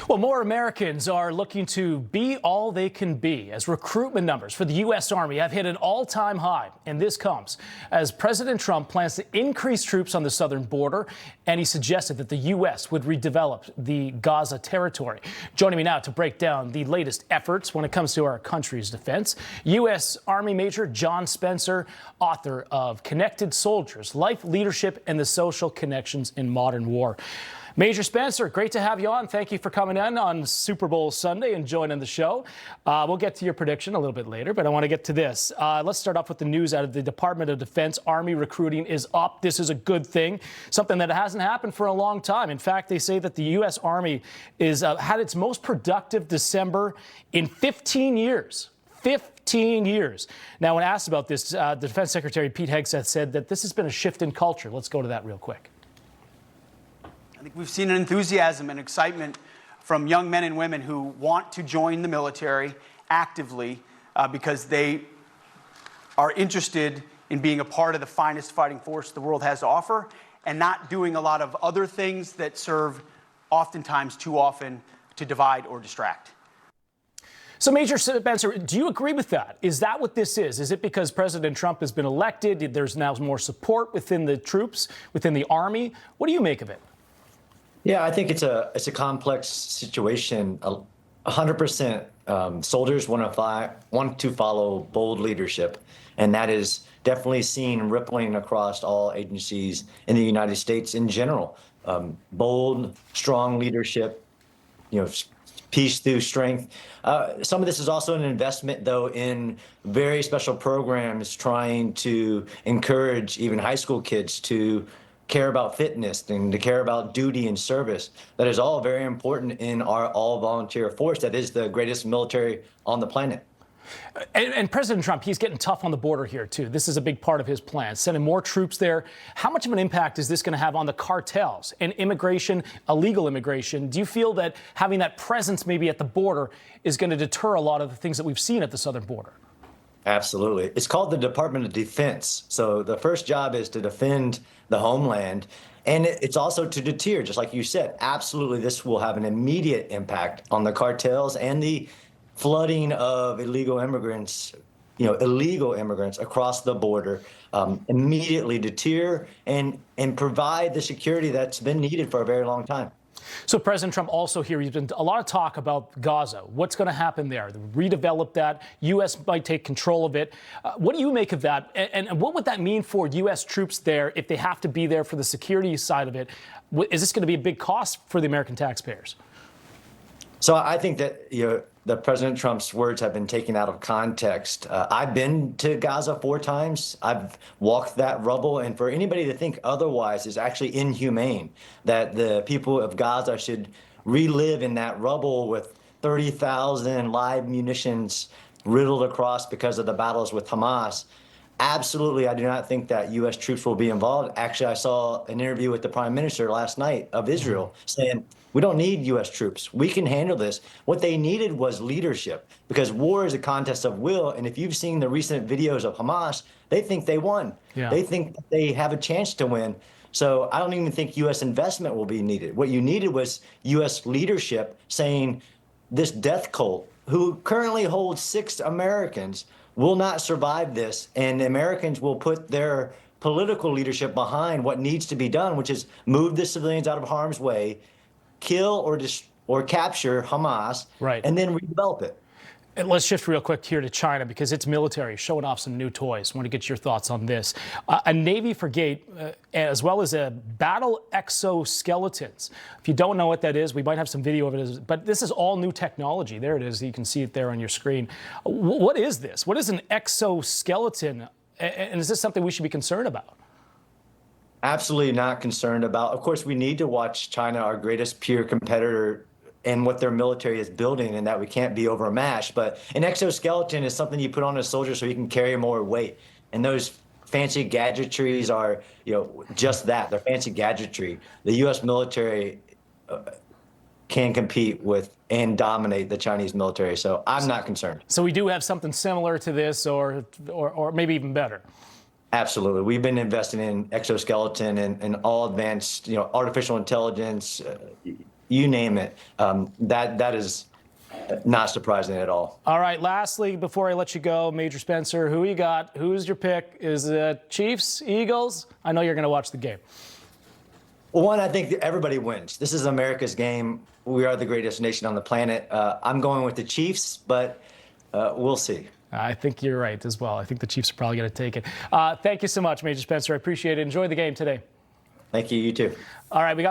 Well, more Americans are looking to be all they can be as recruitment numbers for the U.S. Army have hit an all-time high. And this comes as President Trump plans to increase troops on the southern border, and he suggested that the U.S. would redevelop the Gaza territory. Joining me now to break down the latest efforts when it comes to our country's defense, U.S. Army Major John Spencer, author of Connected Soldiers, Life, Leadership, and the Social Connections in Modern War. Major Spencer, great to have you on. Thank you for coming in on Super Bowl Sunday and joining the show. We'll get to your prediction a little bit later, but I want to get to this. Let's start off with the news out of the Department of Defense. Army recruiting is up. This is a good thing, something that hasn't happened for a long time. In fact, they say that the U.S. Army is had its most productive December in 15 years. 15 years. Now, when asked about this, the Defense Secretary Pete Hegseth said that this has been a shift in culture. Let's go to that real quick. I think we've seen an enthusiasm and excitement from young men and women who want to join the military actively because they are interested in being a part of the finest fighting force the world has to offer and not doing a lot of other things that serve oftentimes too often to divide or distract. So, Major Spencer, do you agree with that? Is that what this is? Is it because President Trump has been elected? There's now more support within the troops, within the Army? What do you make of it? Yeah, I think it's a complex situation. 100% soldiers want to follow bold leadership, and that is definitely seen rippling across all agencies in the United States in general. Bold, strong leadership, peace through strength. Some of this is also an investment, though, in very special programs trying to encourage even high school kids to care about fitness and to care about duty and service. That is all very important in our all-volunteer force that is the greatest military on the planet. And President Trump, he's getting tough on the border here, too. This is a big part of his plan, sending more troops there. How much of an impact is this going to have on the cartels and immigration, illegal immigration? Do you feel that having that presence maybe at the border is going to deter a lot of the things that we've seen at the southern border? Absolutely. It's called the Department of Defense. So the first job is to defend the homeland. And it's also to deter, just like you said. Absolutely, this will have an immediate impact on the cartels and the flooding of illegal immigrants across the border. Immediately deter and provide the security that's been needed for a very long time. So President Trump also here, he's been a lot of talk about Gaza. What's going to happen there? Redevelop that. U.S. might take control of it. What do you make of that? And what would that mean for U.S. troops there if they have to be there for the security side of it? Is this going to be a big cost for the American taxpayers? So I think that the President Trump's words have been taken out of context. I've been to Gaza 4 times. I've walked that rubble. And for anybody to think otherwise is actually inhumane, that the people of Gaza should relive in that rubble with 30,000 live munitions riddled across because of the battles with Hamas. Absolutely, I do not think that U.S. troops will be involved. Actually, I saw an interview with the Prime Minister last night of Israel saying, we don't need U.S. troops. We can handle this. What they needed was leadership, because war is a contest of will. And if you've seen the recent videos of Hamas, they think they won. Yeah. They think they have a chance to win. So I don't even think U.S. investment will be needed. What you needed was U.S. leadership saying this death cult, who currently holds 6 Americans, will not survive this. And Americans will put their political leadership behind what needs to be done, which is move the civilians out of harm's way, kill or capture Hamas, right, and then redevelop it. And let's shift real quick here to China, because its military is showing off some new toys. I want to get your thoughts on this. A Navy frigate, as well as a battle exoskeletons. If you don't know what that is, we might have some video of it, but this is all new technology. There it is. You can see it there on your screen. What is this? What is an exoskeleton? And is this something we should be concerned about? Absolutely not concerned about. Of course, we need to watch China, our greatest peer competitor, and what their military is building, and that we can't be overmatched. But an exoskeleton is something you put on a soldier so he can carry more weight. And those fancy gadgetries are, just that. They're fancy gadgetry. The U.S. military can compete with and dominate the Chinese military. So I'm not concerned. So we do have something similar to this, or maybe even better. Absolutely. We've been investing in exoskeleton and all advanced, artificial intelligence, you name it. That is not surprising at all. All right, lastly, before I let you go, Major Spencer, who you got? Who's your pick? Is it Chiefs, Eagles? I know you're going to watch the game. Well, one, I think that everybody wins. This is America's game. We are the greatest nation on the planet. I'm going with the Chiefs, but we'll see. I think you're right as well. I think the Chiefs are probably going to take it. Thank you so much, Major Spencer. I appreciate it. Enjoy the game today. Thank you. You too. All right, we got